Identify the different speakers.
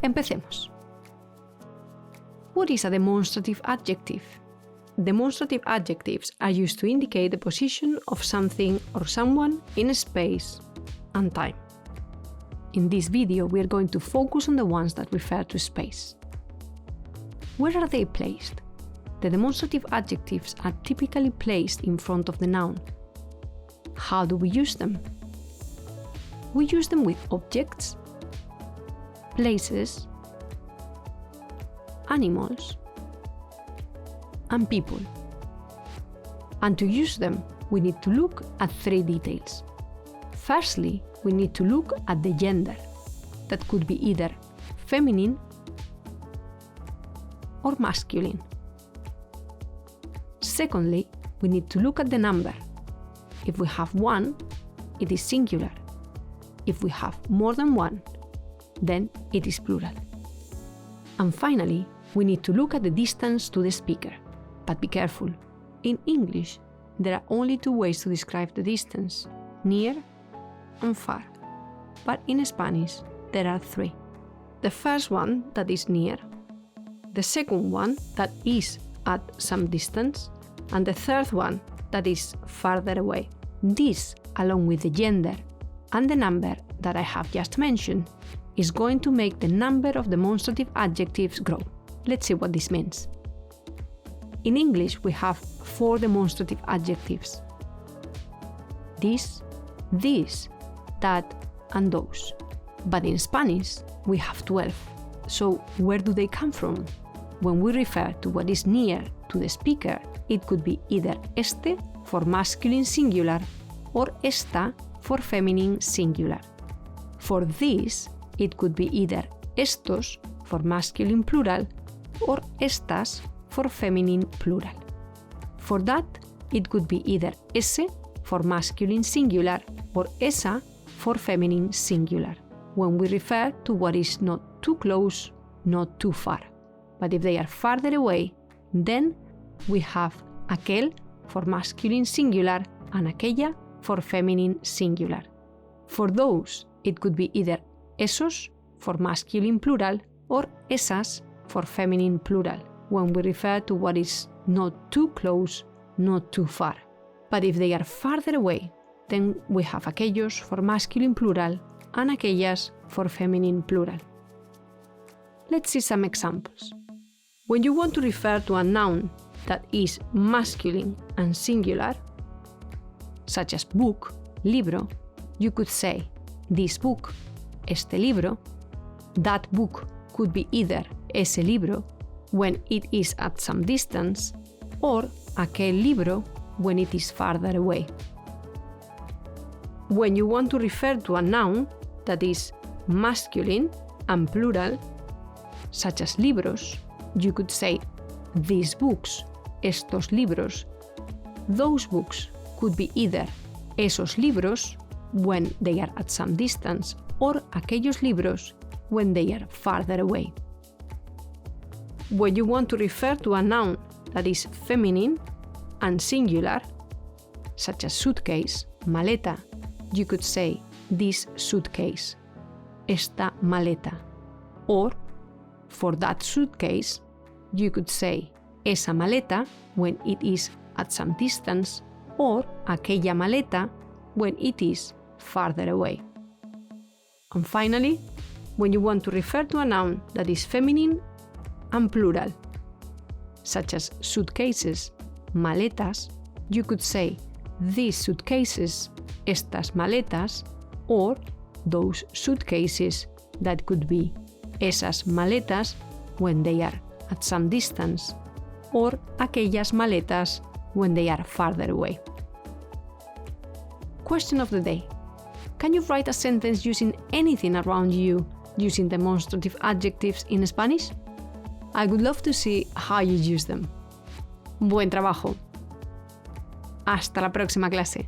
Speaker 1: Empecemos. What is a demonstrative adjective? Demonstrative adjectives are used to indicate the position of something or someone in space and time. In this video, we are going to focus on the ones that refer to space. Where are they placed? The demonstrative adjectives are typically placed in front of the noun. How do we use them? We use them with objects, places, animals, and people. And to use them, we need to look at three details. Firstly, we need to look at the gender. That could be either feminine or masculine. Secondly, we need to look at the number. If we have one, it is singular. If we have more than one, then it is plural. And finally, we need to look at the distance to the speaker. But be careful, in English, there are only two ways to describe the distance, near and far. But in Spanish, there are three. The first one, that is near. The second one, that is at some distance. And the third one, that is farther away. This, along with the gender and the number that I have just mentioned, is going to make the number of demonstrative adjectives grow. Let's see what this means. In English, we have 4 demonstrative adjectives. This, that, and those. But in Spanish, we have 12. So where do they come from? When we refer to what is near to the speaker, it could be either este for masculine singular or esta for feminine singular. For this, it could be either estos for masculine plural or estas for feminine plural. For that, it could be either ese for masculine singular or esa for feminine singular, when we refer to what is not too close, not too far. But if they are farther away, then we have aquel for masculine singular and aquella for feminine singular. For those, it could be either esos for masculine plural or esas for feminine plural, when we refer to what is not too close, not too far. But if they are farther away, then we have aquellos for masculine plural and aquellas for feminine plural. Let's see some examples. When you want to refer to a noun that is masculine and singular, such as book, libro, you could say this book, este libro. That book could be either ese libro when it is at some distance, or aquel libro when it is farther away. When you want to refer to a noun that is masculine and plural, such as libros, you could say these books, estos libros. Those books could be either esos libros when they are at some distance or aquellos libros when they are farther away. When you want to refer to a noun that is feminine and singular, such as suitcase, maleta, you could say this suitcase, esta maleta. Or, for that suitcase, you could say esa maleta when it is at some distance, or aquella maleta when it is farther away. And finally, when you want to refer to a noun that is feminine and plural, such as suitcases, maletas, you could say these suitcases, estas maletas, or those suitcases. That could be esas maletas when they are at some distance, or aquellas maletas when they are farther away. Question of the day. Can you write a sentence using anything around you using demonstrative adjectives in Spanish? I would love to see how you use them. Buen trabajo. Hasta la próxima clase.